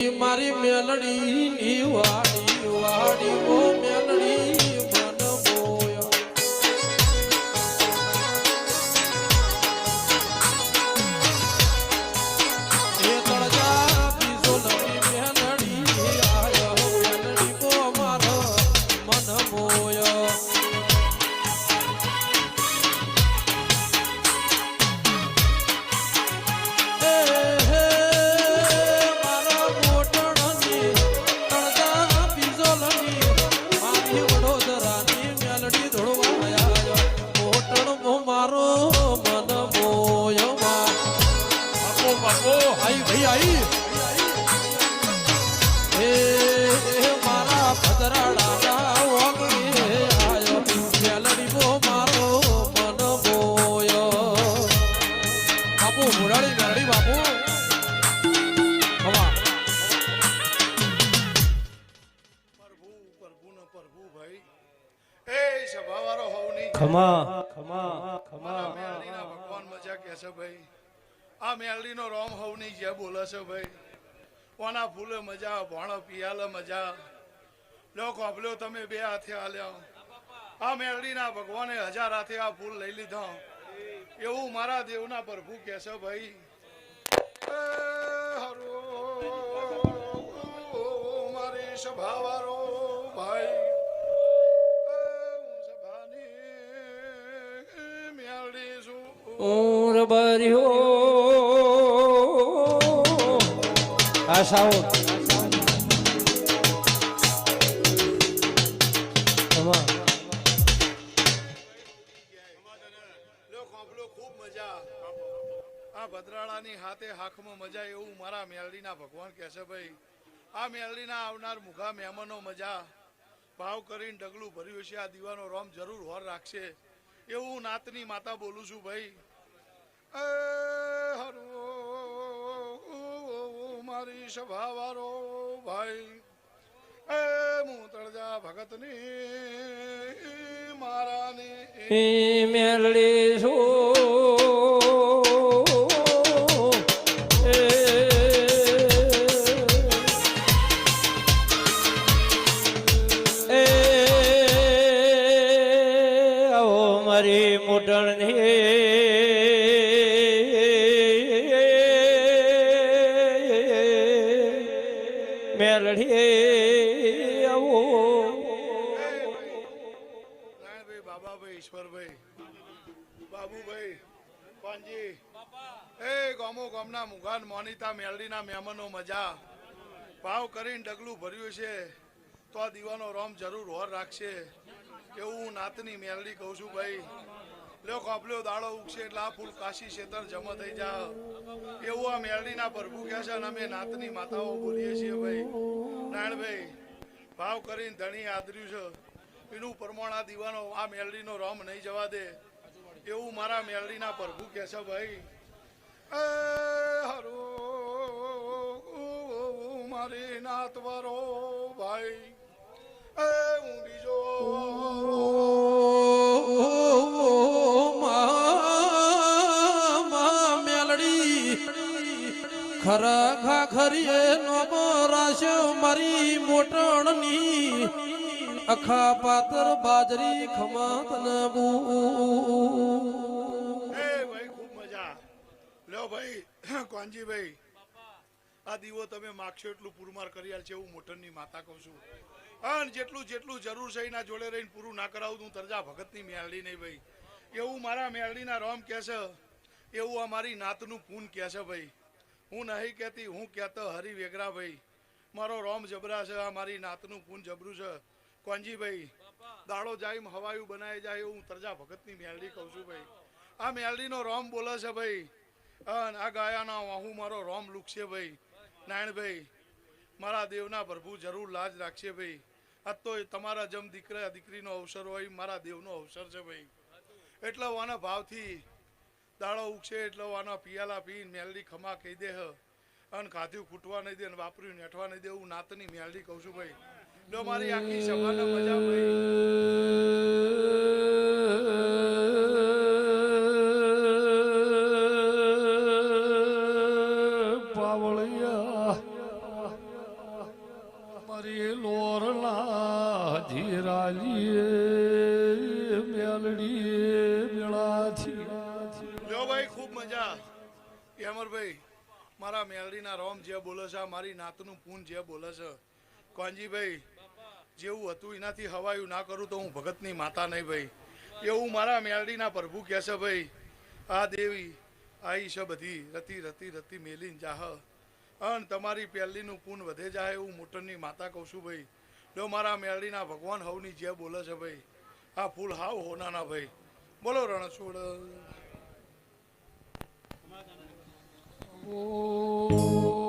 મારી મેલડી ની વાડી વાડી ઓ મેલડી મન મોય એ તળજા બીજો નવી મેલડી આયો મેલડી કો મારો મન મોય ખમા ખમા ખમા મેલડીના ભગવાન મજા કે છે ભાઈ આ મેલડીનો રોમ હવની જે બોલે છે ભાઈ કોના ફૂલે મજા ભોણો પિયાલે મજા લો કોપલ્યો તમે બે હાથે આલ્યો આ મેલડીના ભગવાને 1000 હાથે આ ફૂલ લઈ લીધો એવું મારા દેવના પ્રભુ કે છે ભાઈ મારી સભાવારો ભાઈ ઉર બર્યો આશાઓ ખૂબ મજા આ ભદ્રાળાની હાથે હાખમાં મજા એવું મારા મેલડીના ભગવાન કહે છે ભાઈ આ મેલડીના આવનાર મુખા મહેમાનો મજા ભાવ કરીને ડગલું ભર્યું છે આ દીવાનો રોમ જરૂર હોર રાખશે એવું નાતની માતા બોલું છું ભાઈ મારી સભાવારો ભાઈ હું તળજા ભગતની મારાની મેલડી મારી મોટણની મેલડી આવો નારાયણભાઈ બાબાભાઈ ઈશ્વરભાઈ બાબુભાઈ કોનજી એ ગોમો ગોમના મુગાન મોનિતા મેલડીના મહેમાનો મજા ભાવ કરીને ડગલું ભર્યું છે તો આ દીવાનો રોમ જરૂર હોર રાખશે એવું નાતની મેલડી કહું છું ભાઈ લ્યો કોપલ્યો દાડો ઉગશે એટલે આ ફૂલ કાશી ક્ષેત્ર જમા થઈ જા એવું આ મેલડીના પ્રભુ કહે છે અને અમે નાતની માતાઓ બોલીએ છીએ ભાઈ નારાયણભાઈ ભાવ કરીને ધણી આદર્યું છે એનું પ્રમાણ આ દીવાનો આ મેલડીનો રોમ નહીં જવા દે એવું મારા મેલડીના પ્રભુ કહે છે ભાઈ હરો મારી નાતવારો ભાઈ હું બીજો મેલડી ખરા ખાખરીએ નો રાશે મારી મોટણની અખા પાતર બાજરી ખમાત નબુ એ ભાઈ ખૂબ મજા લ્યો ભાઈ કોનજી ભાઈ આ દીવો તમે માગશો એટલું પુરમાર કરી આલ છે એવું મોટરની માતા કહું છું અને જેટલું જરૂર છે એના જોડે રહીને પૂરું ના કરાવું હું તરજા ભગતની મેલડી નહીં ભાઈ એવું મારા મેલડીના રોમ કહે છે એવું અમારી નાતનું પૂન કહે છે ભાઈ હું નહીં કહેતી હું કહેતો હરી વેગરા ભાઈ મારો રોમ જબરા છે આ મારી નાતનું પૂન જબરું છે કોનજી ભાઈ દાડો જાય હવાયું બનાવી જાય એવું હું તરજા ભગતની મેલડી કહું છું ભાઈ આ મેલડીનો રોમ બોલે છે ભાઈ અને આ ગાયાના વાહુ મારો રોમ લુકશે ભાઈ નારાયણભાઈ મારા દેવના પ્રભુ જરૂર લાજ રાખશે ભાઈ આ તો તમારા જમ દીકરા દીકરીનો અવસર હોય મારા દેવનો અવસર છે ભાઈ એટલે વાના ભાવથી દાડો ઉગશે એટલે વાના પિયાલા પીને મેલડી ખમા કહી દે અને ખાધું ખૂટવા નહીં દે અને વાપર્યું નેઠવા નહીં દે એવું નાતની મેલડી કહું છું ભાઈ લો મારી આખી સભાને મજા ભાઈ મારી લોરલા જીરાલીએ મેલડીએ મેળાથી લ્યો ભાઈ ખૂબ મજા અમરભાઈ મારા મેલડીના રોમ જે બોલે છે આ મારી નાતનું પૂન જે બોલે છે કોંજીભાઈ જેવું હતું એનાથી હવાયું ના કરું તો હું ભગતની માતા નહીં ભાઈ એવું મારા મેલડીના પ્રભુ કહે છે ભાઈ આ દેવી આઈ છે બધી રતી રતી રતી મેલીન જાહ અન તમારી પહેલીનું પૂન વધે જાય એવું મોટરની માતા કહું છું ભાઈ જો મારા મેલડીના ભગવાન હવની જે બોલે છે ભાઈ આ ફૂલ હાવ હોનાના ભાઈ બોલો રણછોડ ઓ